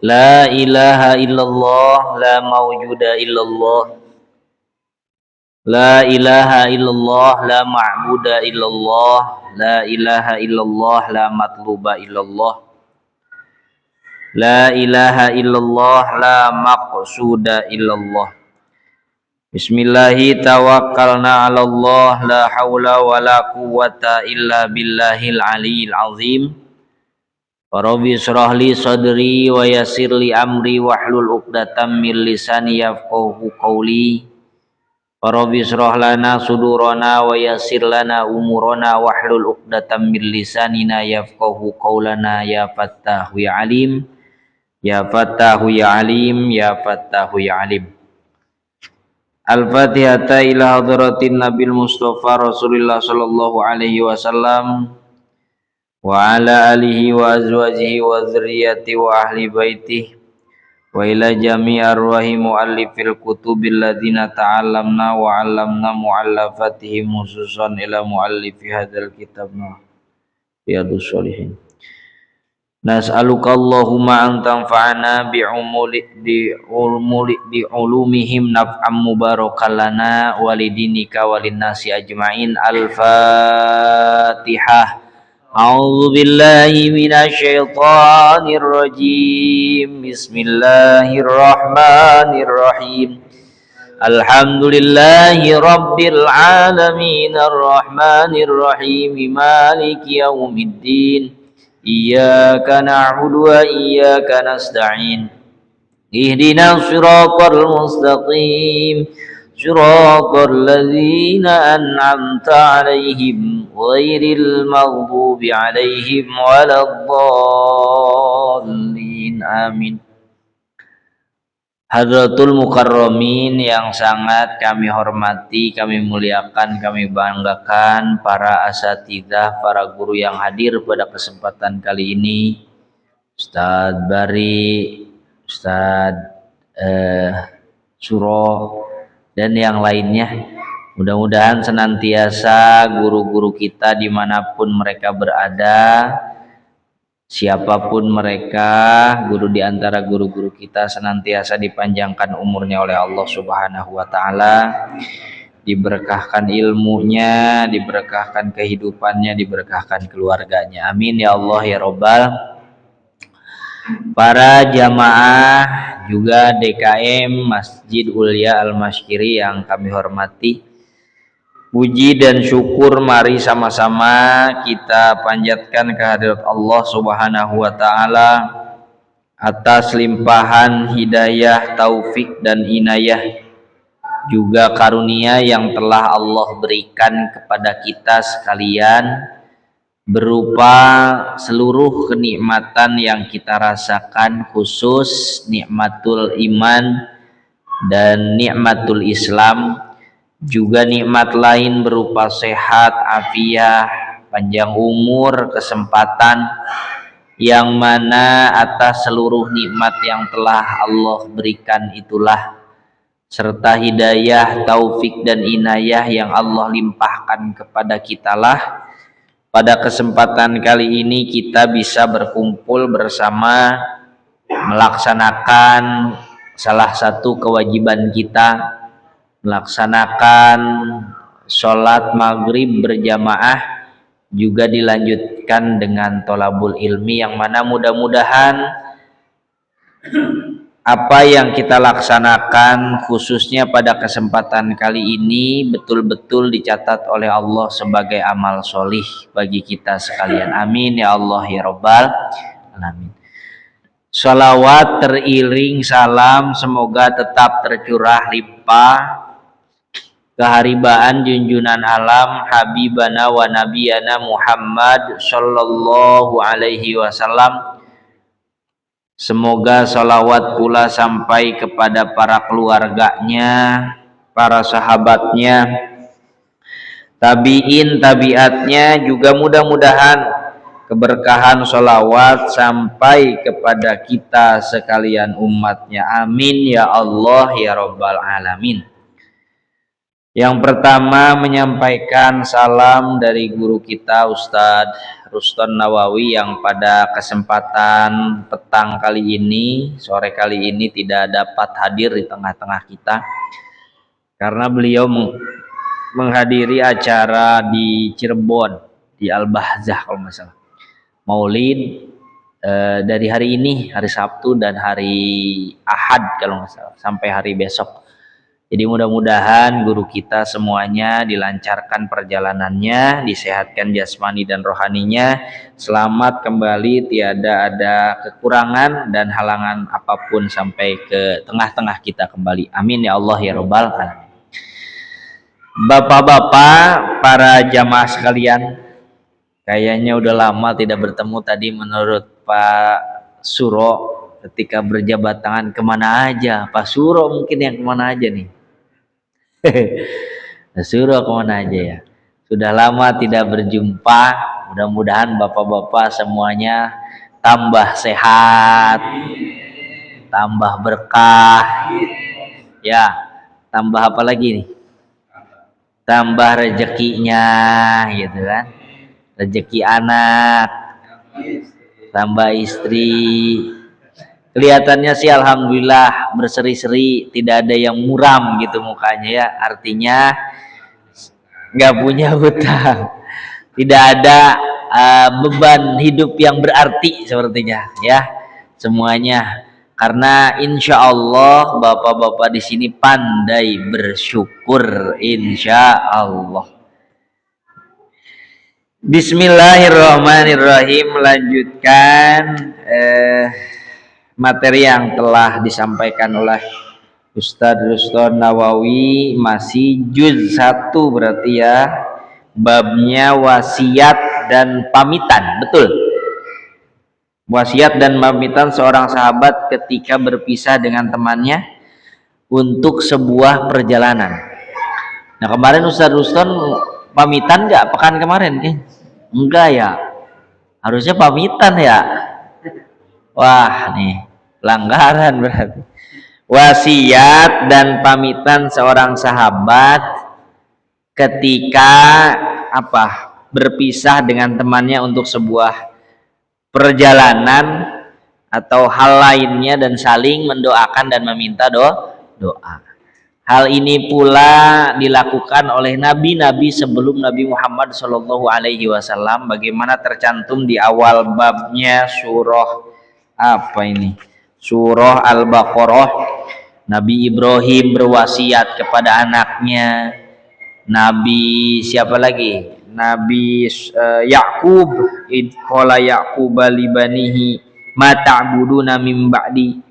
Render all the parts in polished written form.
La ilaha illallah, la mawjuda illallah. La ilaha illallah, la ma'buda illallah. La ilaha illallah, la matluba illallah. La ilaha illallah, la maqsuda illallah. Bismillahi tawakkalna 'ala Allah, la haula wa la quwwata illa billahil aliyil azim. Rabbi shrah li sadri wa yassir li amri wahlul 'uqdatam min lisani yafqahu qawli. Rabbi shrah lana sudurana wa yassir lana umurana wahlul 'uqdatam min lisanina yafqahu qawlana ya fattahu ya alim. Ya fattahu ya alim, ya fattahu ya alim. Al-Fatihata ila hadratin Nabil Mustafa Rasulullah sallallahu alaihi wasallam wa ala alihi wa azwajihi wa dzurriyyati wa ahli baitihi wa ila jami' arwahi muallifil kutubil ladzina ta'allamna wa 'allamna mu'allafatihim khususan ila muallifi hadzal kitabna Riyadhus Shalihin. Nas'aluka Allahumma an tanfa'ana bi'ulumihim naf'am mubarakan lana walidinika walinnasi ajma'in. Al-Fatihah. A'udzu billahi minasyaitonir rajim. Bismillahirrahmanirrahim. Alhamdulillahi rabbil alamin arrahmanir rahim maliki yaumiddin. Iyyaka na'budu wa iyyaka nasta'in. Ihdinas siratal mustaqim. Siratal ladzina an'amta 'alaihim ghairil maghdubi 'alaihim waladdallin. Amin. Hadratul Mukarramin yang sangat kami hormati, kami muliakan, kami banggakan, para asatidzah, para guru yang hadir pada kesempatan kali ini, Ustadz Bari, Ustadz Suro, dan yang lainnya. Mudah-mudahan senantiasa guru-guru kita dimanapun mereka berada, siapapun mereka, guru di antara guru-guru kita senantiasa dipanjangkan umurnya oleh Allah Subhanahu wa taala, diberkahkan ilmunya, diberkahkan kehidupannya, diberkahkan keluarganya. Amin ya Allah ya Rabbal. Para jamaah juga DKM Masjid Ulia Al-Masykiri yang kami hormati, puji dan syukur mari sama-sama kita panjatkan kehadirat Allah Subhanahu wa taala atas limpahan hidayah, taufik dan inayah, juga karunia yang telah Allah berikan kepada kita sekalian berupa seluruh kenikmatan yang kita rasakan, khusus nikmatul iman dan nikmatul Islam, juga nikmat lain berupa sehat, afiah, panjang umur, kesempatan, yang mana atas seluruh nikmat yang telah Allah berikan itulah, serta hidayah, taufik dan inayah yang Allah limpahkan kepada kitalah, pada kesempatan kali ini kita bisa berkumpul bersama melaksanakan salah satu kewajiban kita, melaksanakan sholat maghrib berjamaah, juga dilanjutkan dengan tholabul ilmi, yang mana mudah-mudahan apa yang kita laksanakan khususnya pada kesempatan kali ini betul-betul dicatat oleh Allah sebagai amal solih bagi kita sekalian. Amin ya Allah ya Rabbal alamin. Sholawat teriring salam semoga tetap tercurah limpah keharibaan junjunan alam habibana wa nabiyana Muhammad sallallahu alaihi wasallam. Semoga sholawat pula sampai kepada para keluarganya, para sahabatnya, tabiin, tabiatnya, juga mudah-mudahan keberkahan sholawat sampai kepada kita sekalian umatnya. Amin ya Allah ya Rabbal alamin. Yang pertama menyampaikan salam dari guru kita Ustadz Ruston Nawawi yang pada kesempatan petang kali ini, sore kali ini tidak dapat hadir di tengah-tengah kita karena beliau menghadiri acara di Cirebon di Al-Bahzah kalau nggak salah, Maulid dari hari ini, hari Sabtu dan hari Ahad kalau nggak salah, sampai hari besok. Jadi mudah-mudahan guru kita semuanya dilancarkan perjalanannya, disehatkan jasmani dan rohaninya, selamat kembali, tiada ada kekurangan dan halangan apapun sampai ke tengah-tengah kita kembali. Amin ya Allah ya Rabbal alamin. Bapak-bapak, para jamaah sekalian, kayaknya udah lama tidak bertemu. Tadi menurut Pak Suro ketika berjabat tangan kemana aja, Pak Suro mungkin yang kemana aja nih. Suruh kemana aja ya. Sudah lama tidak berjumpa. Mudah-mudahan bapak-bapak semuanya tambah sehat, tambah berkah, ya, tambah apa lagi nih? Tambah rezekinya, gitu kan? Rezeki anak, tambah istri. Kelihatannya sih alhamdulillah berseri-seri, tidak ada yang muram gitu mukanya ya, artinya nggak punya hutang, tidak ada beban hidup yang berarti sepertinya ya semuanya, karena insya Allah bapak-bapak di sini pandai bersyukur insya Allah. Bismillahirrahmanirrahim. Melanjutkan materi yang telah disampaikan oleh Ustadz Ruston Nawawi, masih juz 1 berarti ya, babnya wasiat dan pamitan. Betul, wasiat dan pamitan seorang sahabat ketika berpisah dengan temannya untuk sebuah perjalanan. Nah kemarin Ustadz Ruston pamitan nggak pekan kemarin kan? Enggak ya, harusnya pamitan ya. Wah nih pelanggaran berarti. Wasiat dan pamitan seorang sahabat ketika berpisah dengan temannya untuk sebuah perjalanan atau hal lainnya, dan saling mendoakan dan meminta doa. Hal ini pula dilakukan oleh nabi-nabi sebelum Nabi Muhammad SAW, bagaimana tercantum di awal babnya surah surah Al-Baqarah. Nabi Ibrahim berwasiat kepada anaknya. Nabi siapa lagi? Nabi Yakub, id qala Yaqub li banihi ma ta'buduna min ba'di.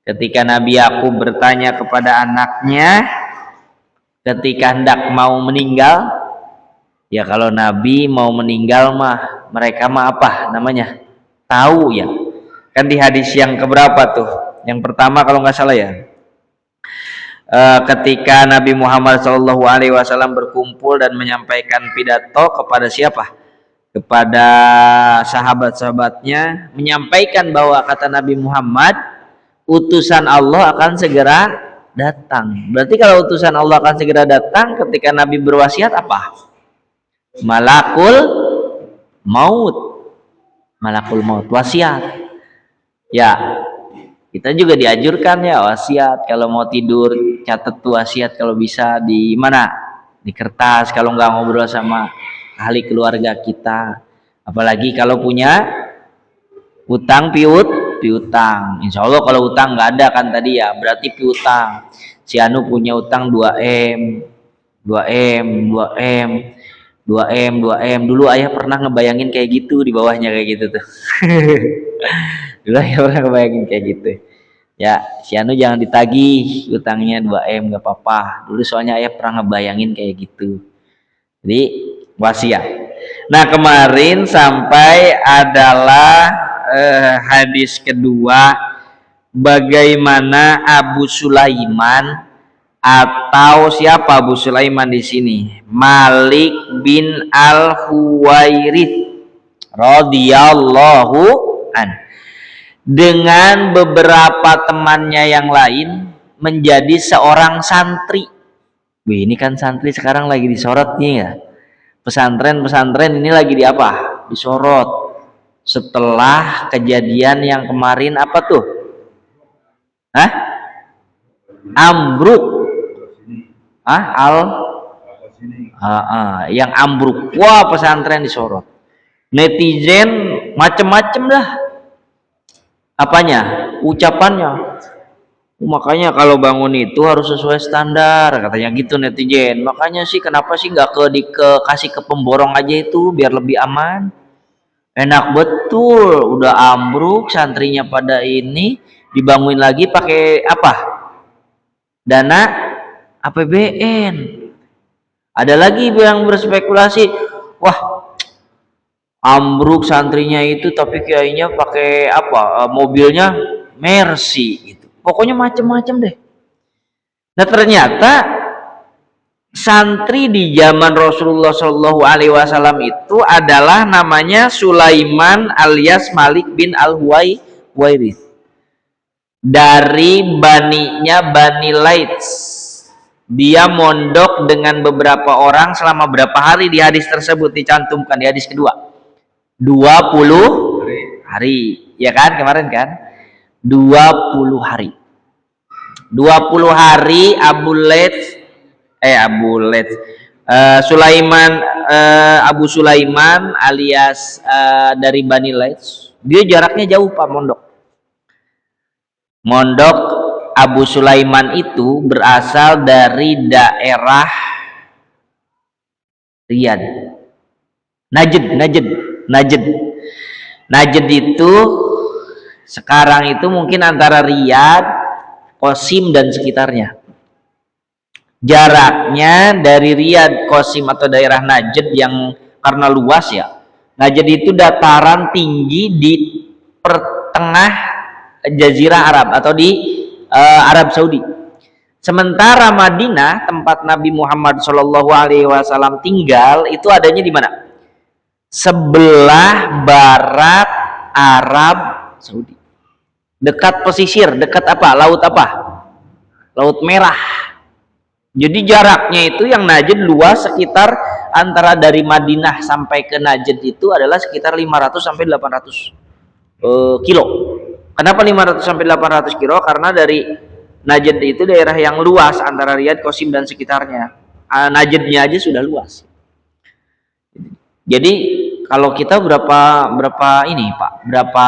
Ketika Nabi Yakub bertanya kepada anaknya ketika hendak mau meninggal, ya kalau Nabi mau meninggal mah mereka mah apa namanya? Tahu ya. Kan di hadis yang keberapa tuh? Yang pertama kalau nggak salah ya. Ketika Nabi Muhammad SAW berkumpul dan menyampaikan pidato kepada siapa? Kepada sahabat-sahabatnya, menyampaikan bahwa kata Nabi Muhammad, utusan Allah akan segera datang. Berarti kalau utusan Allah akan segera datang, ketika Nabi berwasiat apa? Malakul maut. Malakul maut, wasiat. Ya, kita juga dianjurkan ya wasiat. Kalau mau tidur, catat tuh wasiat kalau bisa di mana? Di kertas, kalau nggak ngobrol sama ahli keluarga kita. Apalagi kalau punya utang piutang. Insya Allah kalau utang nggak ada kan tadi ya, berarti piutang. Si Anu punya utang 2M. Dulu ayah pernah ngebayangin kayak gitu, di bawahnya kayak gitu tuh. Dulu ayah pernah ngebayangin kayak gitu. Ya, si Anu jangan ditagih utangnya 2M, nggak apa-apa. Dulu soalnya ayah pernah ngebayangin kayak gitu. Jadi wasiat. Nah kemarin sampai adalah hadis kedua, bagaimana Abu Sulaiman, atau siapa Abu Sulaiman di sini? Malik bin Al-Huwairith radhiyallahu an, dengan beberapa temannya yang lain menjadi seorang santri. Wih, ini kan santri sekarang lagi disorot nih ya. Pesantren ini lagi di apa? disorot setelah kejadian yang kemarin apa tuh? Hah? Ambruk. Yang ambruk. Wah, pesantren disorot. Netizen macem-macem dah. Apanya? Ucapannya. Makanya kalau bangun itu harus sesuai standar, katanya gitu netizen. Makanya sih kenapa sih nggak kasih ke pemborong aja itu biar lebih aman. Enak betul, udah ambruk, santrinya pada ini dibangun lagi pakai apa? Dana APBN. Ada lagi yang berspekulasi, wah ambruk santrinya itu tapi kayaknya pakai apa? Mobilnya Mercy gitu. Pokoknya macem-macem deh. Nah ternyata santri di zaman Rasulullah Shallallahu Alaihi Wasallam itu adalah namanya Sulaiman alias Malik bin Al-Huwairith dari baninya Bani Laits. Dia mondok dengan beberapa orang selama berapa hari di hadis tersebut dicantumkan di hadis kedua 20 hari ya kan kemarin kan 20 hari 20 hari Abu Sulaiman alias dari Bani Laits, dia jaraknya jauh Pak mondok Abu Sulaiman itu berasal dari daerah Riyadh, Najd itu sekarang itu mungkin antara Riyadh, Qasim dan sekitarnya. Jaraknya dari Riyadh, Qasim atau daerah Najd yang karena luas ya. Najd itu dataran tinggi di pertengah Jazirah Arab atau di Arab Saudi. Sementara Madinah, tempat Nabi Muhammad Shallallahu Alaihi Wasallam tinggal, itu adanya di mana? Sebelah barat Arab Saudi. Dekat pesisir, dekat apa? Laut apa? Laut Merah. Jadi jaraknya itu yang Najd luas sekitar antara dari Madinah sampai ke Najd itu adalah sekitar 500 sampai 800 kilo. Kenapa 500 sampai 800 kilo? Karena dari Najd itu daerah yang luas antara Riyadh, Qasim dan sekitarnya. Najdnya aja sudah luas. Jadi kalau kita berapa ini Pak? Berapa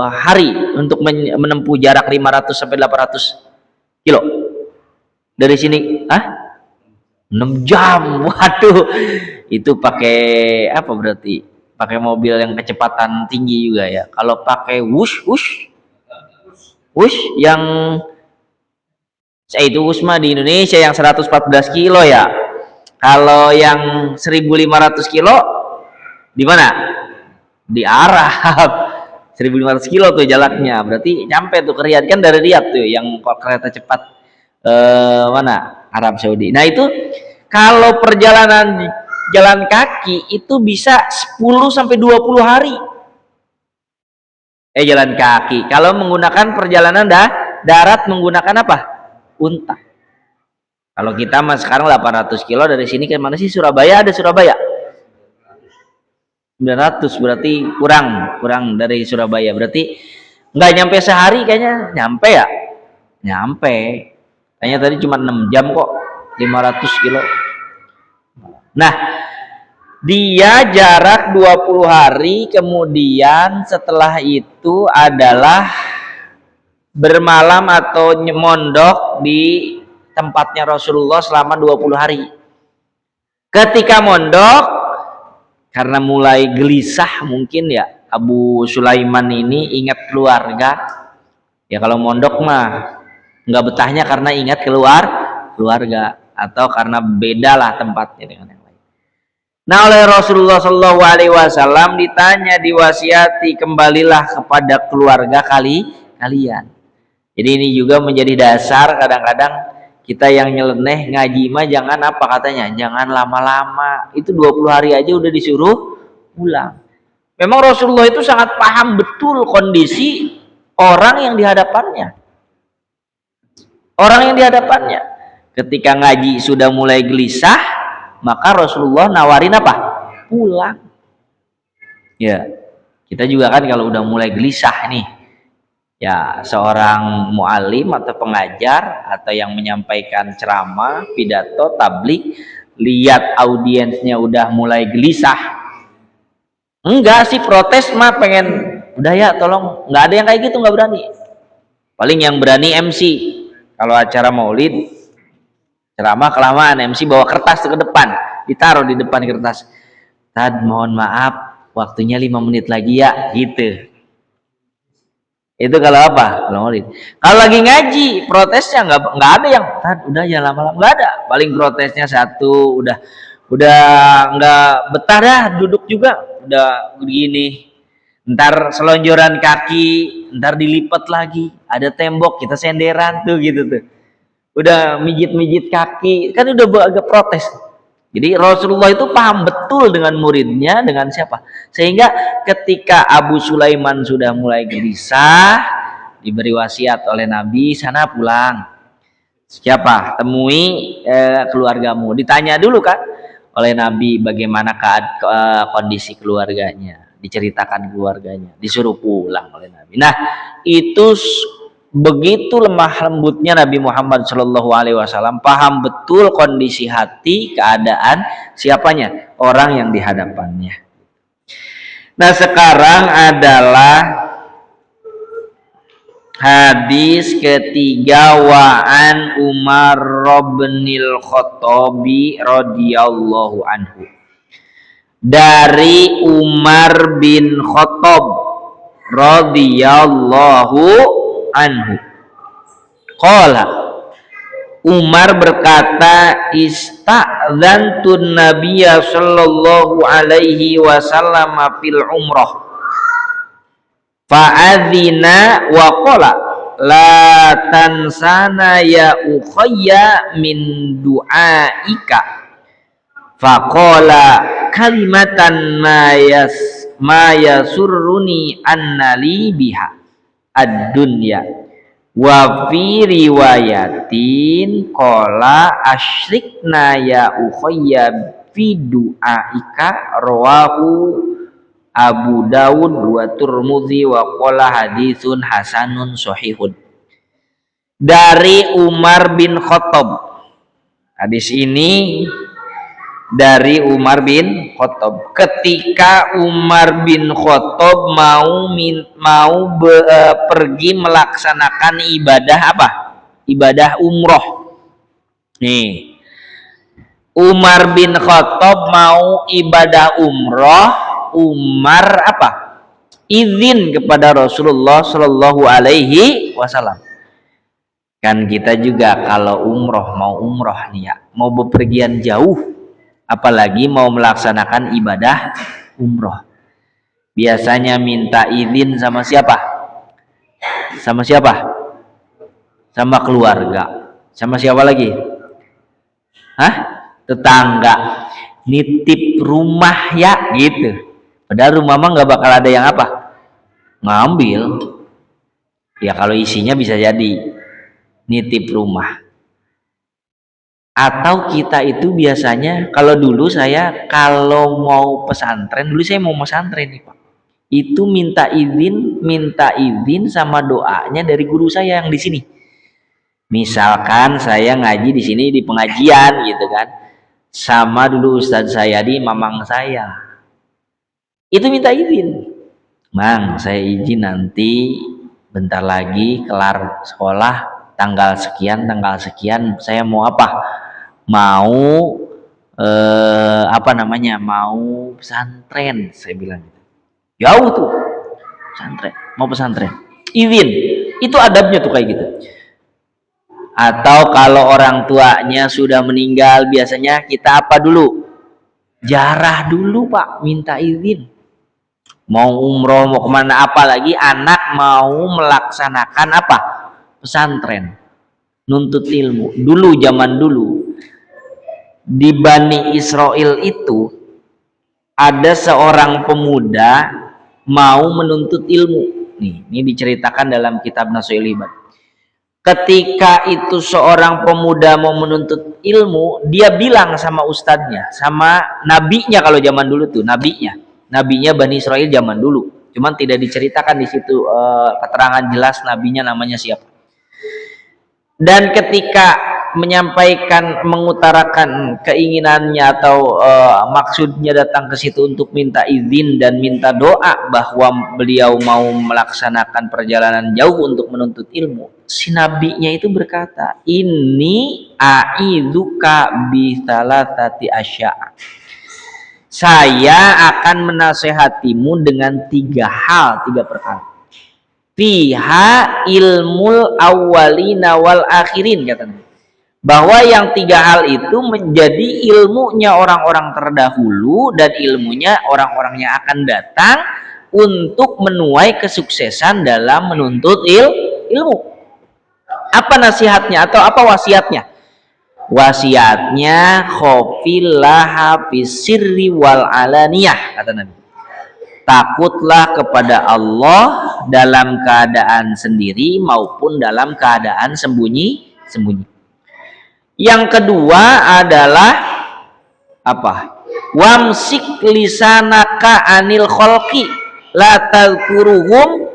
hari untuk menempuh jarak 500 sampai 800 kilo? Dari sini 6 jam. Waduh, itu pakai apa berarti? Pakai mobil yang kecepatan tinggi juga ya. Kalau pakai wush yang itu Usma di Indonesia yang 114 kilo ya. Kalau yang 1.500 kilo di mana? Di Arab. 1.500 kilo tuh jaraknya. Berarti nyampe tuh ke Riyadh, kan dari Riyadh tuh yang kereta cepat mana? Arab Saudi. Nah itu kalau perjalanan jalan kaki itu bisa 10 sampai 20 hari. Jalan kaki. Kalau menggunakan perjalanan darat menggunakan apa? Unta. Kalau kita mas sekarang 800 kilo dari sini ke mana sih? Surabaya, ada Surabaya 900, berarti kurang dari Surabaya, berarti nggak nyampe sehari kayaknya. Nyampe ya? Nyampe. Kayaknya tadi cuma 6 jam kok, 500 kilo. Nah, dia jarak 20 hari, kemudian setelah itu adalah bermalam atau mondok di tempatnya Rasulullah selama 20 hari. Ketika mondok, karena mulai gelisah mungkin ya, Abu Sulaiman ini ingat keluarga. Ya kalau mondok mah nggak betahnya karena ingat keluarga atau karena bedalah tempatnya dengan yang lain. Nah oleh Rasulullah Shallallahu Alaihi Wasallam ditanya, diwasiati, kembalilah kepada keluarga kalian. Jadi ini juga menjadi dasar kadang-kadang kita yang nyeleneh ngaji mah jangan apa katanya, jangan lama-lama. Itu 20 hari aja udah disuruh pulang. Memang Rasulullah itu sangat paham betul kondisi orang yang dihadapannya. Ketika ngaji sudah mulai gelisah, maka Rasulullah nawarin apa? Pulang. Ya, kita juga kan kalau udah mulai gelisah nih, ya seorang mualim atau pengajar atau yang menyampaikan ceramah, pidato, tablik, lihat audiensnya udah mulai gelisah, enggak sih protes mah pengen udah ya tolong, nggak ada yang kayak gitu, nggak berani. Paling yang berani MC kalau acara maulid ceramah kelamaan, MC bawa kertas ke depan, ditaruh di depan kertas, Tad mohon maaf waktunya 5 menit lagi ya, gitu. Itu kalau apa? Kalau maulid. Kalau lagi ngaji protesnya nggak ada yang Tad udah ya lama-lama, nggak ada. Paling protesnya satu, udah nggak betah dah duduk juga, udah begini, ntar selonjoran kaki, ntar dilipat lagi, ada tembok kita senderan tuh gitu tuh, udah mijit-mijit kaki kan udah agak protes. Jadi Rasulullah itu paham betul dengan muridnya, dengan siapa, sehingga ketika Abu Sulaiman sudah mulai gelisah, diberi wasiat oleh Nabi, sana pulang, siapa temui keluargamu, ditanya dulu kan oleh Nabi bagaimana kondisi keluarganya, diceritakan keluarganya, disuruh pulang oleh Nabi. Nah itu begitu lemah lembutnya Nabi Muhammad Shallallahu Alaihi Wasallam, paham betul kondisi hati, keadaan siapanya, orang yang dihadapannya. Nah sekarang adalah hadis ketiga, wa'an Umar bin Khattabi radhiyallahu anhu, dari Umar bin Khattab radhiyallahu anhu. Qala, Umar berkata, ista'dzantun nabiyya sallallahu alaihi wasallam fil umrah fa'adzina wa qala la tansana ya ukhayya min du'aika faqala kalimatan ma yasurruni annali biha ad-dunya wa fi riwayatin qala asyrikna ya ukhayya fi du'aika, rawahu Abu Dawud wa Tirmidzi wa qala haditsun hasanun sahihun. Dari Umar bin Khattab, hadis ini dari Umar bin Khattab, ketika Umar bin Khattab pergi melaksanakan ibadah apa? Ibadah umroh. Nih, Umar bin Khattab mau ibadah umroh, Umar apa? Izin kepada Rasulullah Shallallahu Alaihi Wasallam. Kan kita juga kalau mau umroh nih ya, mau bepergian jauh, apalagi mau melaksanakan ibadah umroh, biasanya minta izin sama siapa? Sama siapa? Sama keluarga. Sama siapa lagi? Hah? Tetangga. Nitip rumah ya, gitu. Padahal rumah mah nggak bakal ada yang apa? Ngambil. Ya kalau isinya bisa jadi nitip rumah. Atau kita itu biasanya, kalau dulu saya kalau mau pesantren, dulu saya mau pesantren nih Pak, itu minta izin sama doanya dari guru saya yang di sini. Misalkan saya ngaji di sini di pengajian gitu kan, sama dulu ustadz saya di mamang saya, itu minta izin, Mang saya izin nanti bentar lagi kelar sekolah tanggal sekian saya mau apa, mau mau pesantren, saya bilang gitu. Jauh tuh pesantren, mau pesantren, izin, itu adabnya tuh kayak gitu. Atau kalau orang tuanya sudah meninggal, biasanya kita apa dulu? Jarah dulu Pak, minta izin. Mau umroh, mau kemana, apalagi anak mau melaksanakan apa? Pesantren, nuntut ilmu. Dulu, zaman dulu, di Bani Israel itu ada seorang pemuda mau menuntut ilmu. Ini diceritakan dalam kitab Nasuhul Ibad. Ketika itu seorang pemuda mau menuntut ilmu, dia bilang sama ustadznya, sama nabinya, kalau zaman dulu tuh nabinya nabinya Bani Israel zaman dulu. Cuman tidak diceritakan di situ keterangan jelas nabinya namanya siapa. Dan ketika menyampaikan, mengutarakan keinginannya atau maksudnya datang ke situ untuk minta izin dan minta doa bahwa beliau mau melaksanakan perjalanan jauh untuk menuntut ilmu, si nabinya itu berkata, ini a'idzuka bi salasati asya', saya akan menasehatimu dengan 3 hal, 3 perkara. Fiha ilmul awwalina wal akhirin, katanya, bahwa yang 3 hal itu menjadi ilmunya orang-orang terdahulu dan ilmunya orang-orang yang akan datang untuk menuai kesuksesan dalam menuntut ilmu. Apa nasihatnya atau apa wasiatnya? Wasiatnya khofillah fisirri wal alaniyah, kata Nabi. Takutlah kepada Allah dalam keadaan sendiri maupun dalam keadaan sembunyi-sembunyi. Yang kedua adalah apa? Wamsik lisanaka anil kholqi la tadhkuruhum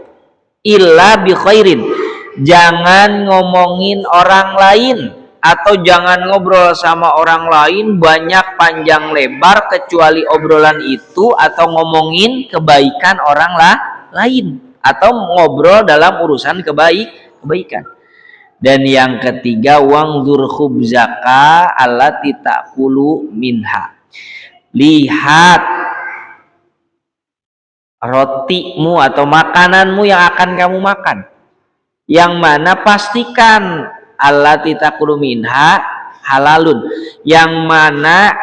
illa bi khairin. Jangan ngomongin orang lain atau jangan ngobrol sama orang lain banyak panjang lebar kecuali obrolan itu atau ngomongin kebaikan orang lain atau ngobrol dalam urusan kebaikan. Dan yang ketiga, wangzur khubzaka allati ta'kulu minha. Lihat rotimu atau makananmu yang akan kamu makan. Yang mana pastikan allati ta'kulu minha halalun. Yang mana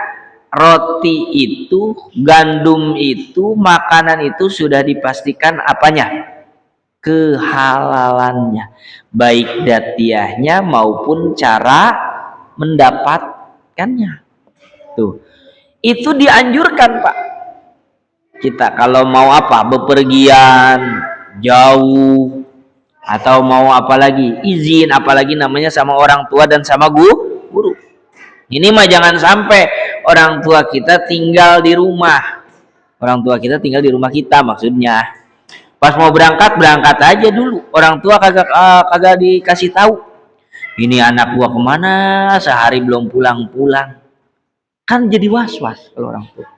roti itu, gandum itu, makanan itu sudah dipastikan apanya? Kehalalannya, baik datiahnya maupun cara mendapatkannya. Tuh, itu dianjurkan, Pak. Kita kalau mau apa, bepergian jauh atau mau apalagi izin, apalagi namanya sama orang tua dan sama guru. Ini mah jangan sampai orang tua kita tinggal di rumah. Orang tua kita tinggal di rumah kita, maksudnya pas mau berangkat aja dulu, orang tua kagak dikasih tahu, ini anak gua kemana, sehari belum pulang, kan jadi was-was kalau orang tua.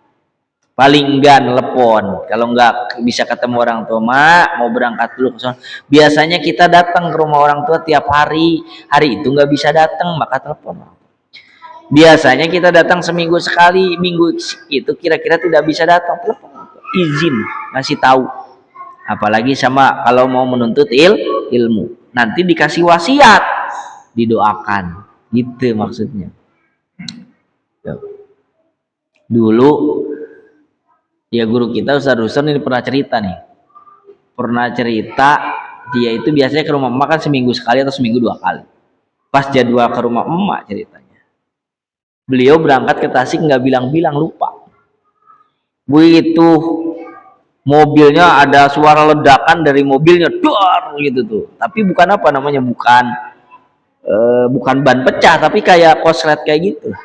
Paling enggak telepon, kalau enggak bisa ketemu orang tua, mak mau berangkat dulu ke sana. Biasanya kita datang ke rumah orang tua tiap hari itu nggak bisa datang, maka telepon. Biasanya kita datang seminggu sekali, minggu itu kira-kira tidak bisa datang, telepon, izin, ngasih tahu. Apalagi sama kalau mau menuntut ilmu, nanti dikasih wasiat, didoakan, gitu maksudnya. Dulu ya guru kita Ustaz Ruslan ini pernah cerita dia itu biasanya ke rumah emak kan seminggu sekali atau seminggu 2 kali. Pas jadwal ke rumah emak ceritanya, beliau berangkat ke Tasik nggak bilang-bilang, lupa. Begitu mobilnya ada suara ledakan dari mobilnya, duar gitu tuh. Tapi bukan apa namanya, bukan ban pecah, tapi kayak koslet kayak gitu.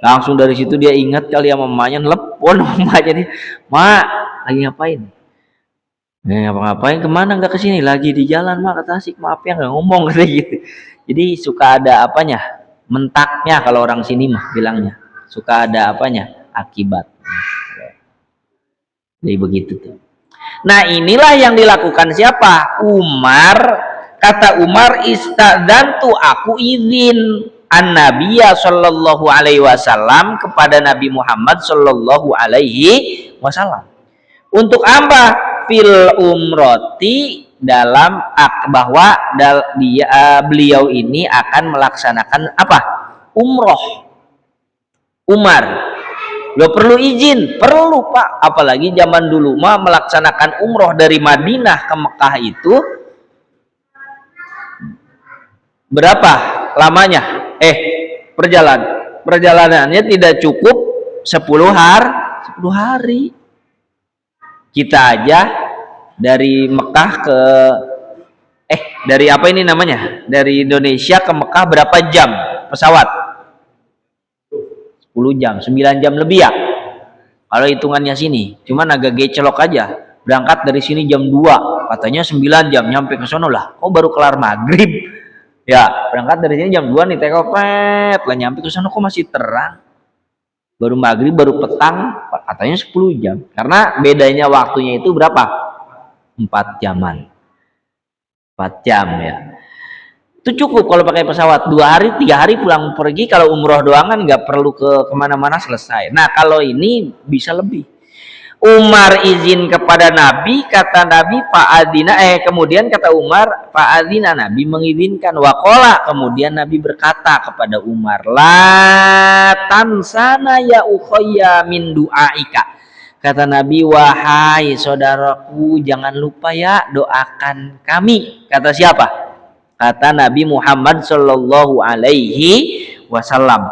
Langsung dari situ dia ingat kali ya mamanya, telepon mamanya nih, mak lagi ngapain? Ngapa-ngapain, kemana, nggak kesini, lagi di jalan mak ke Tasik, maaf ya nggak ngomong kayak gitu. Jadi suka ada apanya, mentaknya kalau orang sini mah bilangnya, suka ada apanya, akibat. Jadi begitu tuh. Nah inilah yang dilakukan siapa? Umar. Kata Umar, istadzantu, aku izin an-nabiyya sallallahu alaihi wasallam kepada Nabi Muhammad sallallahu alaihi wasallam. Untuk apa? Fil umroti, dalam bahwa beliau ini akan melaksanakan apa? Umroh. Umar lo perlu izin, perlu Pak, apalagi zaman dulu mah melaksanakan umroh dari Madinah ke Mekah itu berapa lamanya? Perjalanannya tidak cukup 10 hari. Kita aja dari Mekah ke dari apa ini namanya? Dari Indonesia ke Mekah berapa jam pesawat? 10 jam, 9 jam lebih ya. Kalau hitungannya sini, cuman agak gecelok aja. Berangkat dari sini jam 2, katanya 9 jam nyampe ke sono lah. Kok baru kelar maghrib? Ya, berangkat dari sini jam 2 nih tekopet, lah nyampe ke sono kok masih terang. Baru maghrib, baru petang, katanya 10 jam. Karena bedanya waktunya itu berapa? 4 jaman. 4 jam ya. Itu cukup kalau pakai pesawat 2 hari 3 hari pulang pergi. Kalau umroh doang kan nggak perlu ke kemana-mana, selesai. Nah kalau ini bisa lebih. Umar izin kepada Nabi, kata Nabi fa'adina, kemudian kata Umar fa'adina, Nabi mengizinkan. Waqala, kemudian Nabi berkata kepada Umar, la tansana ya ukhayya min du'aika. Kata Nabi, wahai saudaraku, jangan lupa ya doakan kami. Kata siapa? Kata Nabi Muhammad sallallahu alaihi wasallam.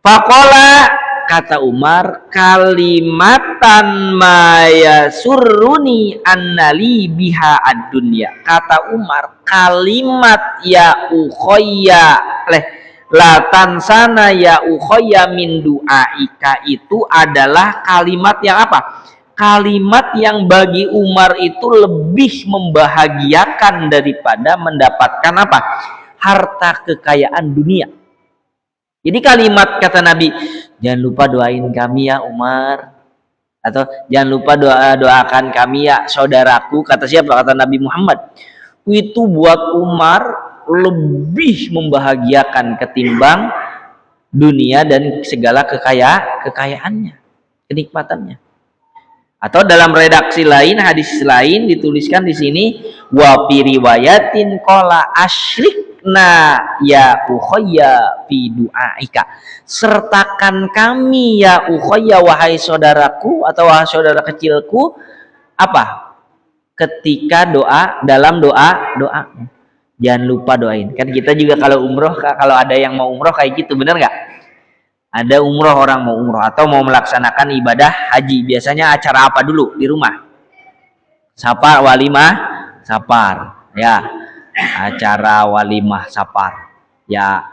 Faqala, kata Umar, kalimatan maya surruni annali biha ad-dunya. Kata Umar, kalimat ya ukhayya la tansana ya ukhayya min du'aika itu adalah kalimat yang apa? Kalimat yang bagi Umar itu lebih membahagiakan daripada mendapatkan apa? Harta kekayaan dunia. Jadi kalimat kata Nabi, jangan lupa doain kami ya Umar, atau jangan lupa doakan kami ya saudaraku. Kata siapa? Kata Nabi Muhammad. Itu buat Umar lebih membahagiakan ketimbang dunia dan segala kekayaannya, kenikmatannya. Atau dalam redaksi lain, hadis lain dituliskan di sini, wa fi riwayatin qala asyrikna ya ukhayya fi du'aika. Sertakan kami ya ukhayya, wahai saudaraku atau wahai saudara kecilku, apa? Ketika doa, dalam doa. Jangan lupa doain. Kan kita juga kalau umroh, kalau ada yang mau umroh kayak gitu, bener nggak? Ada umroh, orang mau umroh atau mau melaksanakan ibadah haji, biasanya acara apa dulu di rumah? Sapar, walimah sapar, ya. Acara walimah sapar, ya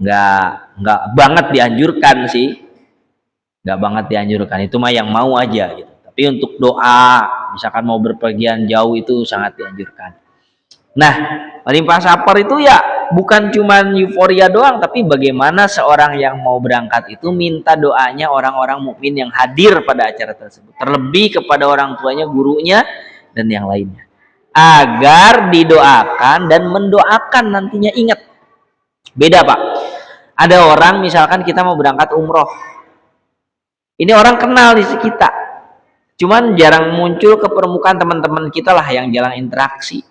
nggak banget dianjurkan sih, nggak banget dianjurkan. Itu mah yang mau aja gitu. Tapi untuk doa, misalkan mau berpergian jauh itu sangat dianjurkan. Nah, walimah sapar itu ya bukan cuman euforia doang, tapi bagaimana seorang yang mau berangkat itu minta doanya orang-orang mukmin yang hadir pada acara tersebut, terlebih kepada orang tuanya, gurunya, dan yang lainnya, agar didoakan dan mendoakan nantinya. Ingat, beda Pak. Ada orang misalkan kita mau berangkat umroh, ini orang kenal di sekitar, cuman jarang muncul ke permukaan, teman-teman kita lah yang jarang interaksi.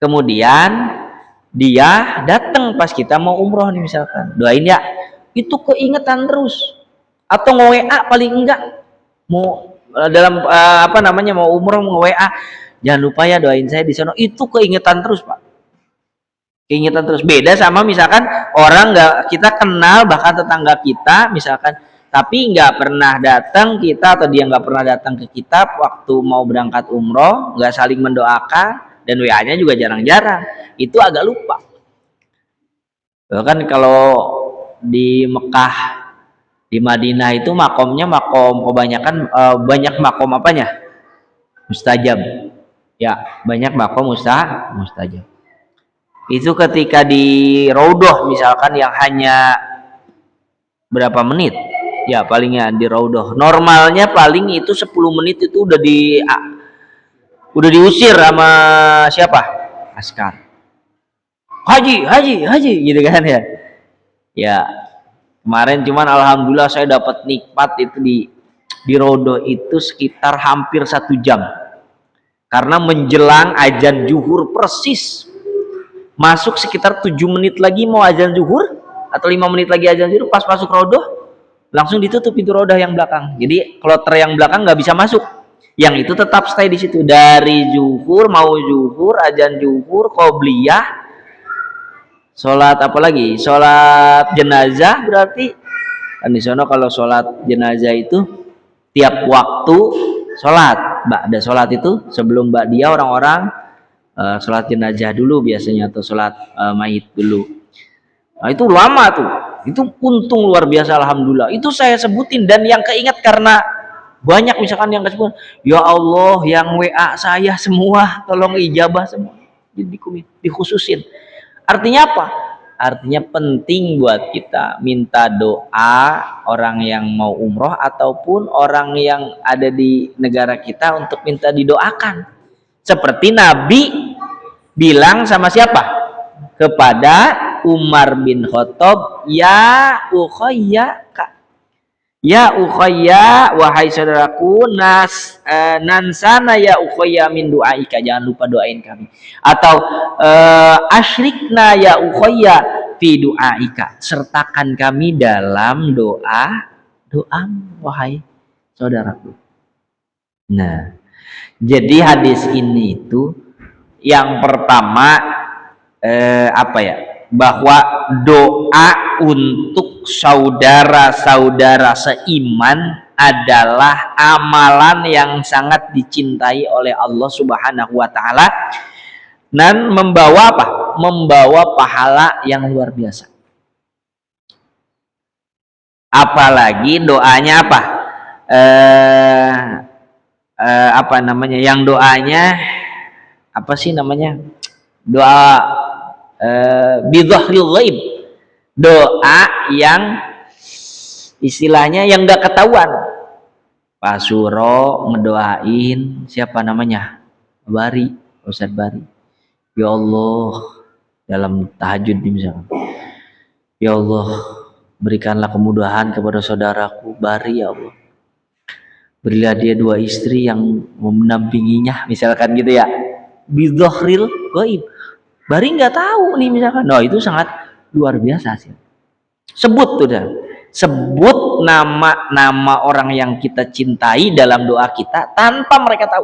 Kemudian dia datang pas kita mau umroh nih misalkan, doain ya, itu keingetan terus, atau nge-WA paling enggak mau dalam mau umroh nge-WA, jangan lupa ya doain saya di sana, itu keingetan terus Pak, keingetan terus. Beda sama misalkan orang nggak kita kenal, bahkan tetangga kita misalkan, tapi nggak pernah datang kita, atau dia nggak pernah datang ke kita waktu mau berangkat umroh, nggak saling mendoakan, dan WA-nya juga jarang-jarang, itu agak lupa. Bahkan kalau di Mekah, di Madinah itu makomnya makom kebanyakan banyak makom apanya? Mustajab. Ya, banyak makom mustajab. Itu ketika di Raudhah misalkan yang hanya berapa menit? Ya, palingnya di Raudhah. Normalnya paling itu 10 menit itu udah diusir sama siapa? Askar. Haji gitu kan ya. Ya, kemarin cuman alhamdulillah saya dapat nikmat itu di Raudhah itu sekitar hampir 1 jam. Karena menjelang azan zuhur persis. Masuk sekitar 7 menit lagi mau azan zuhur, atau 5 menit lagi azan zuhur, pas masuk Raudhah langsung ditutup pintu Raudhah yang belakang. Jadi kloter yang belakang nggak bisa masuk. Yang itu tetap stay di situ dari zuhur, mau zuhur, azan zuhur, qobliyah, sholat apa lagi? Sholat jenazah berarti. Dan di sana kalau sholat jenazah itu tiap waktu sholat. Ada sholat itu sebelum dia orang-orang sholat jenazah dulu biasanya, atau sholat mayit dulu. Nah, itu lama tuh. Itu untung luar biasa, alhamdulillah. Itu saya sebutin, dan yang keingat karena banyak misalkan yang kesebut, ya Allah yang WA saya semua tolong ijabah semua, jadi dikhususin. Artinya apa? Artinya penting buat kita minta doa orang yang mau umroh ataupun orang yang ada di negara kita untuk minta didoakan. Seperti Nabi bilang sama siapa? Kepada Umar bin Khattab, ya ukhayya, ya ukhayya, wahai saudaraku, nansana ya ukhayya min du'aika, jangan lupa doain kami. Atau asyrikna ya ukhayya fi du'aika, sertakan kami dalam doa wahai saudaraku. Nah, jadi hadis ini itu yang pertama apa ya? Bahwa doa untuk saudara-saudara seiman adalah amalan yang sangat dicintai oleh Allah Subhanahu wa taala dan membawa apa? Membawa pahala yang luar biasa. Apalagi doanya apa? Apa namanya? Yang doanya apa sih namanya? Doa bidhahril ghaib, doa yang istilahnya yang gak ketahuan. Pak Suro ngedoain siapa namanya? Bari, Ustadz Bari. Ya Allah, dalam tahajud misalkan, ya Allah berikanlah kemudahan kepada saudaraku Bari, ya Allah berilah dia 2 istri yang mendampinginya, misalkan gitu ya. Bidhahril ghaib, Bari nggak tahu nih misalkan. No, itu sangat luar biasa sih. Sebut tuh dah. Sebut nama orang yang kita cintai dalam doa kita tanpa mereka tahu.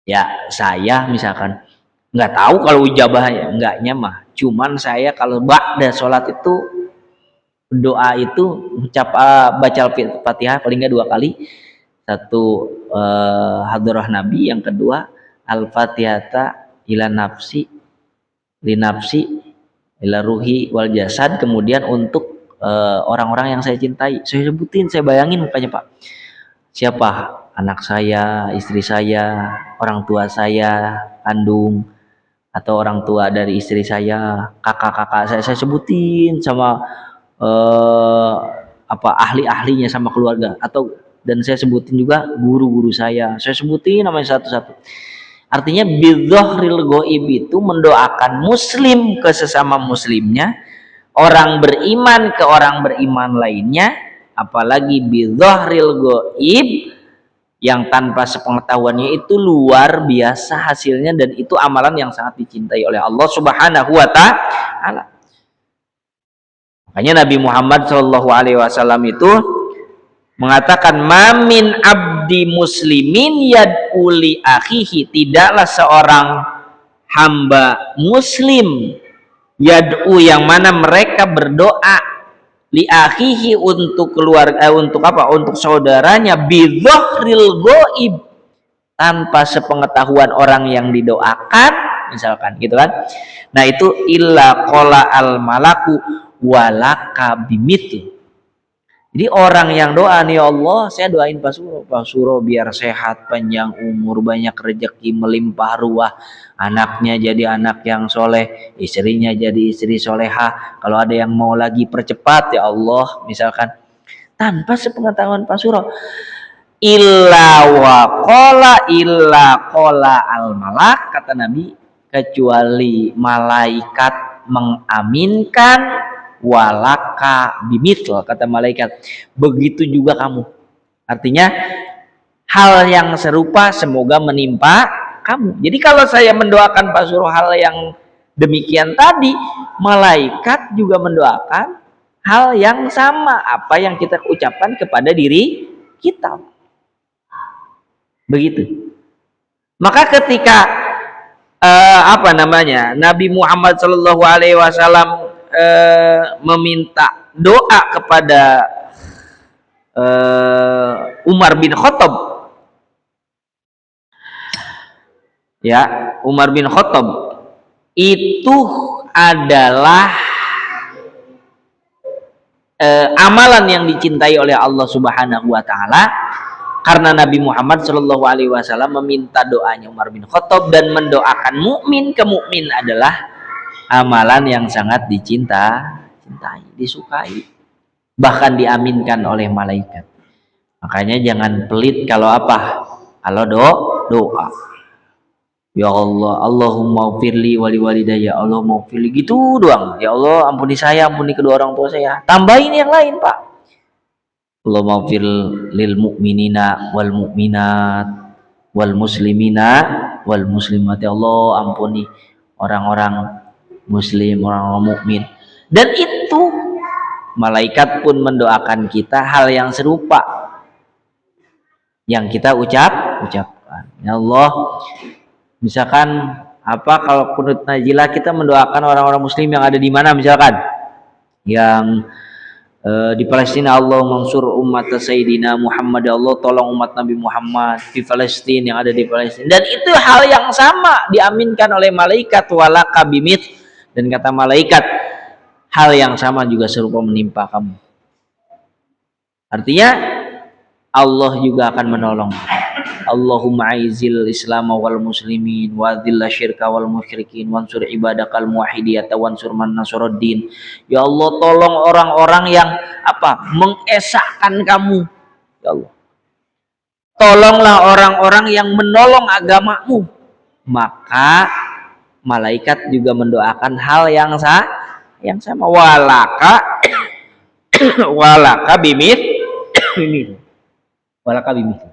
Ya, saya misalkan nggak tahu kalau ijabahnya, enggaknya mah. Cuman saya kalau ba'da sholat itu doa itu baca Fatihah paling nggak 2 kali. Satu hadrah Nabi, yang kedua Al-Fatihata ila nafsi li nafsi ila ruhi wal jasad, kemudian untuk orang-orang yang saya cintai, saya sebutin, saya bayangin mukanya Pak, siapa? Anak saya, istri saya, orang tua saya kandung, atau orang tua dari istri saya, kakak-kakak saya sebutin sama apa ahli-ahlinya sama keluarga, atau dan saya sebutin juga guru-guru saya sebutin namanya satu-satu. Artinya bidhahril ghaib itu mendoakan muslim ke sesama muslimnya, orang beriman ke orang beriman lainnya, apalagi bidhahril ghaib yang tanpa sepengetahuannya, itu luar biasa hasilnya, dan itu amalan yang sangat dicintai oleh Allah Subhanahu wa taala. Makanya Nabi Muhammad SAW itu mengatakan, mamin abdi muslimin yad'u li akhihi, tidaklah seorang hamba muslim yad'u yang mana mereka berdoa li akhihi untuk keluarga, untuk apa? Untuk saudaranya, bidhahril ghaib, tanpa sepengetahuan orang yang didoakan, misalkan gitu kan. Nah, itu illa qala al malaku walaka bimithli. Jadi orang yang doa nih, Allah saya doain Pak Suro biar sehat, panjang umur, banyak rezeki, melimpah ruah, anaknya jadi anak yang soleh, istrinya jadi istri soleha, kalau ada yang mau lagi percepat ya Allah, misalkan, tanpa sepengetahuan Pak Suro. Illa qala al malak, kata Nabi, kecuali malaikat mengaminkan, walaka bimitl, kata malaikat, begitu juga kamu. Artinya hal yang serupa semoga menimpa kamu. Jadi kalau saya mendoakan Pak Suro hal yang demikian tadi, malaikat juga mendoakan hal yang sama apa yang kita ucapkan kepada diri kita. Begitu. Maka ketika apa namanya, Nabi Muhammad SAW meminta doa kepada Umar bin Khattab, ya, Umar bin Khattab itu adalah amalan yang dicintai oleh Allah Subhanahu wa taala, karena Nabi Muhammad Shallallahu alaihi wasallam meminta doanya Umar bin Khattab, dan mendoakan mukmin ke mukmin adalah amalan yang sangat cintai, disukai, bahkan diaminkan oleh malaikat. Makanya jangan pelit kalau apa? Kalau doa. Ya Allah, Allahumma firli wali walidayya, Allahumma firli, gitu doang. Ya Allah, ampuni saya, ampuni kedua orang tua saya. Tambahin yang lain, Pak. Allahumma fir lil mu'minina wal mu'minat wal muslimina wal muslimat. Ya Allah, ampuni orang-orang muslim, orang-orang mukmin. Dan itu malaikat pun mendoakan kita hal yang serupa yang kita ucapkan. Ya Allah, misalkan apa, kalau kunut najilah kita mendoakan orang-orang muslim yang ada di mana, misalkan yang di Palestina, Allah mansur umat Sayyidina Muhammad, ya Allah tolong umat Nabi Muhammad di Palestina, yang ada di Palestina. Dan itu hal yang sama diaminkan oleh malaikat, walaka bimit, dan kata malaikat hal yang sama juga serupa menimpa kamu. Artinya Allah juga akan menolong. Allahumma aizil islam wal muslimin wa dhilla syirka wal musyrikin wansur ibadakal muwahhidiyata wansur man nasruddin. Ya Allah, tolong orang-orang yang apa? Mengesahkan kamu. Ya Allah, tolonglah orang-orang yang menolong agamamu. Maka malaikat juga mendoakan hal yang sama, walaka bimit walaka bimit.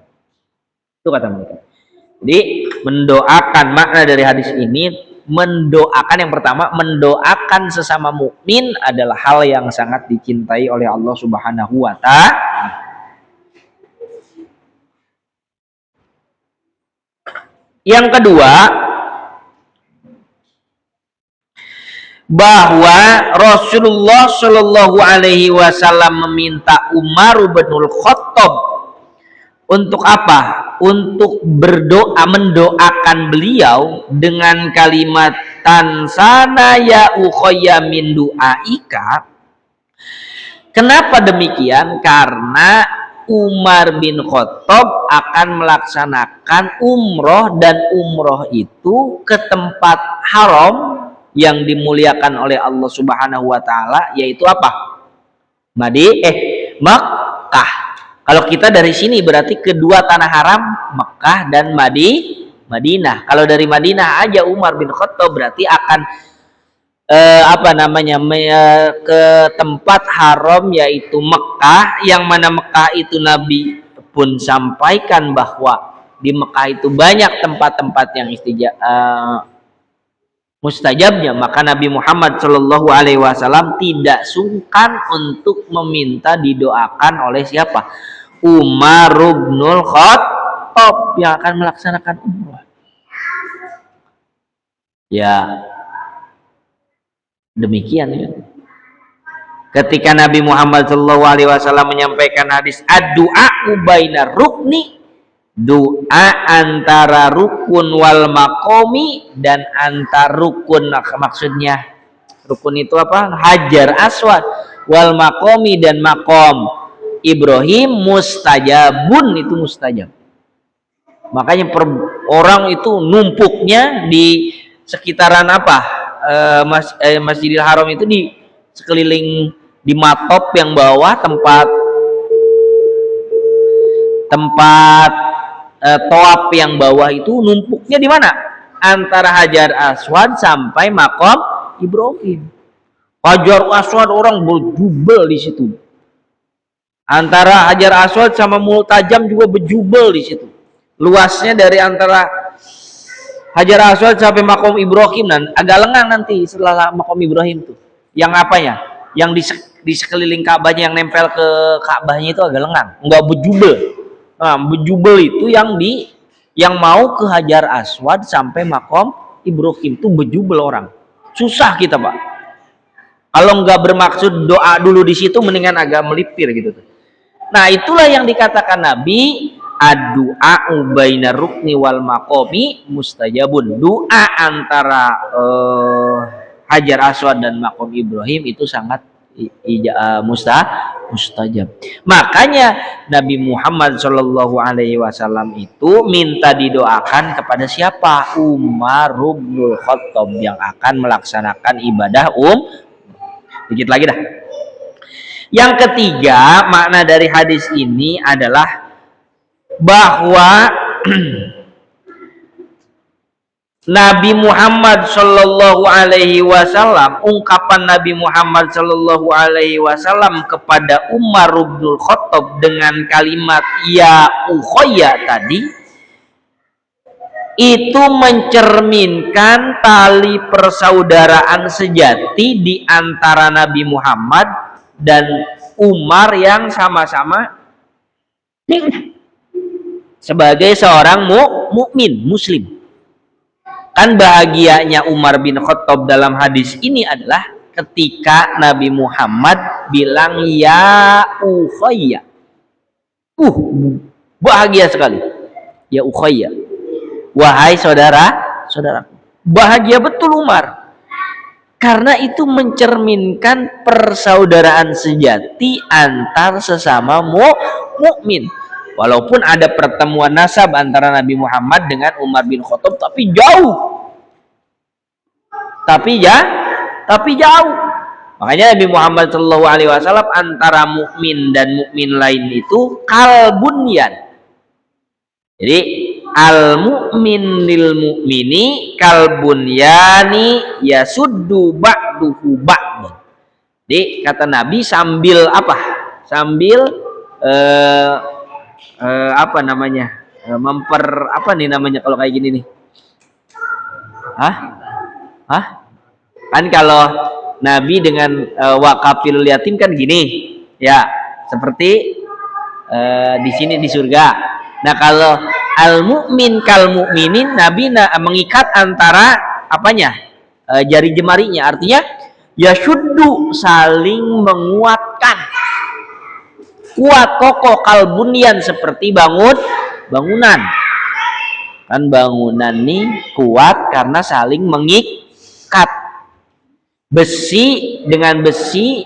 Itu kata mereka. Jadi mendoakan, makna dari hadis ini, mendoakan yang pertama, mendoakan sesama mukmin adalah hal yang sangat dicintai oleh Allah Subhanahu wa taala. Yang kedua, bahwa Rasulullah Shallallahu alaihi wasallam meminta Umar bin Khattab untuk apa? Untuk berdoa, mendoakan beliau dengan kalimat tansana ya ukhayya min du'aika. Kenapa demikian? Karena Umar bin Khattab akan melaksanakan umroh, dan umroh itu ke tempat haram yang dimuliakan oleh Allah Subhanahu wa taala, yaitu apa? Makkah. Kalau kita dari sini berarti kedua tanah haram, Mekah dan Madinah. Kalau dari Madinah aja Umar bin Khattab berarti akan ke tempat haram, yaitu Mekah, yang mana Mekah itu Nabi pun sampaikan bahwa di Mekah itu banyak tempat-tempat yang mustajabnya. Maka Nabi Muhammad Shallallahu alaihi wasallam tidak sungkan untuk meminta didoakan oleh siapa? Umar bin Khattab yang akan melaksanakan umrah. Ya, demikian ya. Ketika Nabi Muhammad Shallallahu alaihi wasallam menyampaikan hadis ad-du'a bainar rukni, doa antara rukun wal makomi, dan antar rukun, maksudnya rukun itu apa? Hajar Aswad, wal makomi, dan makom Ibrahim, mustajabun, itu mustajab. Makanya orang itu numpuknya di sekitaran apa? Masjidil Haram itu, di sekeliling, di matop yang bawah, tempat toab yang bawah itu numpuknya di mana? Antara Hajar Aswad sampai makom Ibrahim. Hajar Aswad orang berjubel di situ. Antara Hajar Aswad sama Multajam juga berjubel di situ. Luasnya dari antara Hajar Aswad sampai makom Ibrahim, dan agak lengang nanti setelah makom Ibrahim tuh. Yang apanya? Yang di sekeliling Ka'bahnya, yang nempel ke Ka'bahnya itu agak lengang, enggak berjubel. Nah, berjubel itu yang mau ke Hajar Aswad sampai makom Ibrahim tuh berjubel orang. Susah kita, Pak. Kalau enggak bermaksud doa dulu di situ, mendingan agak melipir gitu tuh. Nah, itulah yang dikatakan Nabi, ad-du'a bainar rukni wal maqami mustajabun. Doa antara Hajar Aswad dan makom Ibrahim itu sangat mustajab. Makanya Nabi Muhammad Shallallahu Alaihi Wasallam itu minta didoakan kepada siapa? Umar bin Khattab yang akan melaksanakan ibadah dikit lagi dah. Yang ketiga, makna dari hadis ini adalah bahwa Nabi Muhammad Shallallahu Alaihi Wasallam, ungkapan Nabi Muhammad Shallallahu Alaihi Wasallam kepada Umar bin Khattab dengan kalimat ya ukhayya tadi, itu mencerminkan tali persaudaraan sejati di antara Nabi Muhammad dan Umar yang sama-sama sebagai seorang mukmin muslim. Kan bahagianya Umar bin Khattab dalam hadis ini adalah ketika Nabi Muhammad bilang ya ukhayya. Bahagia sekali. Ya ukhayya. Wahai saudaraku. Bahagia betul Umar. Karena itu mencerminkan persaudaraan sejati antar sesama mukmin. Walaupun ada pertemuan nasab antara Nabi Muhammad dengan Umar bin Khattab, tapi jauh. Tapi jauh. Makanya Nabi Muhammad Shallallahu Alaihi Wasallam antara mukmin dan mukmin lain itu kalbunyan. Jadi al mukmin lil mukmini kalbunyani yasuddu ba'duhu ba'd. Jadi kata Nabi sambil apa? Sambil apa namanya, apa nih namanya kalau kayak gini nih? Kan kalau Nabi dengan wakafil yatim kan gini ya, seperti di sini di surga. Nah kalau al mukmin kal mukminin, Nabi mengikat antara apanya, jari jemarinya, artinya yashuddu, saling menguatkan, kuat kokoh, kalbunian, seperti bangunan. Kan bangunan nih kuat karena saling mengikat. Besi dengan besi,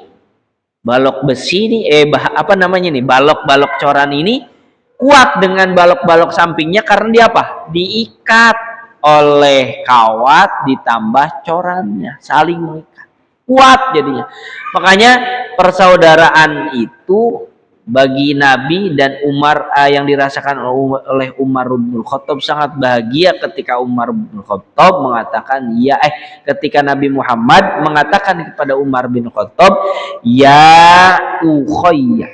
balok besi nih apa namanya nih, balok coran ini kuat dengan balok sampingnya karena dia apa? Diikat oleh kawat ditambah corannya, saling mengikat. Kuat jadinya. Makanya persaudaraan itu bagi Nabi dan Umar yang dirasakan oleh Umar bin Khattab sangat bahagia ketika Umar bin Khattab mengatakan ketika Nabi Muhammad mengatakan kepada Umar bin Khattab ya ukhayya.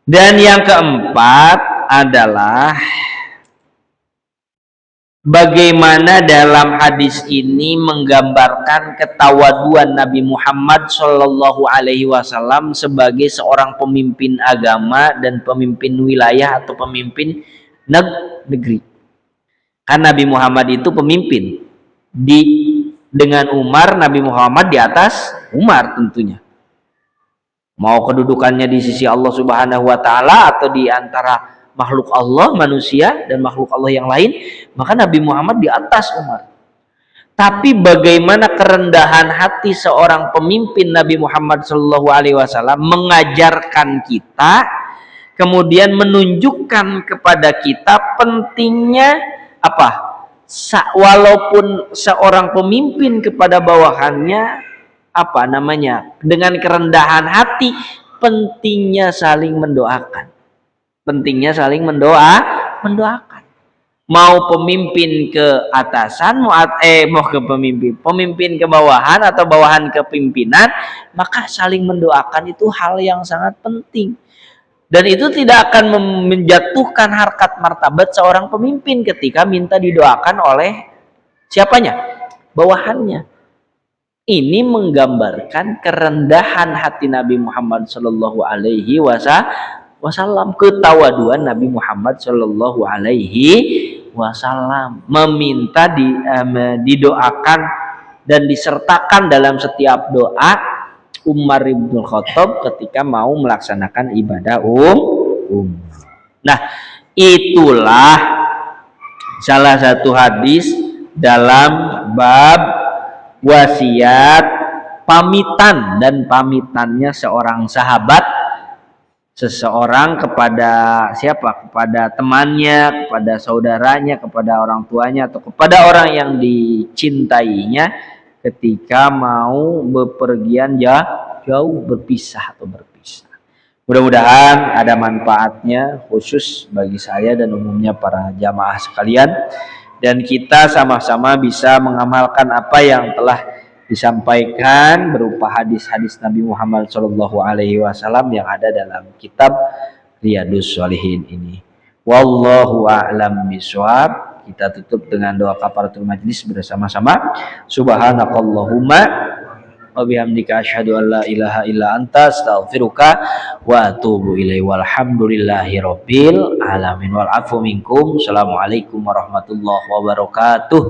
Dan yang keempat adalah bagaimana dalam hadis ini menggambarkan ketawaduan Nabi Muhammad Shallallahu Alaihi Wasallam sebagai seorang pemimpin agama dan pemimpin wilayah atau pemimpin negeri. Kan Nabi Muhammad itu pemimpin. Dengan Umar, Nabi Muhammad di atas Umar tentunya. Mau kedudukannya di sisi Allah Subhanahu Wa Taala atau di antara makhluk Allah, manusia dan makhluk Allah yang lain, maka Nabi Muhammad di atas Umar. Tapi bagaimana kerendahan hati seorang pemimpin Nabi Muhammad Shallallahu Alaihi Wasallam mengajarkan kita, kemudian menunjukkan kepada kita pentingnya apa? Walaupun seorang pemimpin kepada bawahannya apa namanya, dengan kerendahan hati, pentingnya saling mendoakan. Mendoakan. Mau pemimpin ke atasan, mau ke pemimpin ke bawahan atau bawahan ke pimpinan, maka saling mendoakan itu hal yang sangat penting. Dan itu tidak akan menjatuhkan harkat martabat seorang pemimpin ketika minta didoakan oleh siapanya? Bawahannya. Ini menggambarkan kerendahan hati Nabi Muhammad Shallallahu Alaihi Wasallam, ketawaduan Nabi Muhammad Shallallahu Alaihi Wasallam, meminta didoakan dan disertakan dalam setiap doa Umar bin Khattab ketika mau melaksanakan ibadah Nah, itulah salah satu hadis dalam bab wasiat, pamitan dan pamitannya seorang sahabat seseorang kepada siapa? Kepada temannya, kepada saudaranya, kepada orang tuanya atau kepada orang yang dicintainya ketika mau bepergian jauh berpisah atau berpisah. Mudah-mudahan ada manfaatnya khusus bagi saya dan umumnya para jamaah sekalian, dan kita sama-sama bisa mengamalkan apa yang telah disampaikan berupa hadis-hadis Nabi Muhammad SAW yang ada dalam kitab Riyadhus Shalihin ini. Wallahu a'lam bishawab. Kita tutup dengan doa kafaratul majlis bersama-sama. Subhanakallahumma wa bihamdika asyhadu an la ilaha illa anta astaghfiruka wa atubu ilaihi walhamdulillahi rabbil alamin wal afu minkum. Assalamualaikum warahmatullahi wabarakatuh.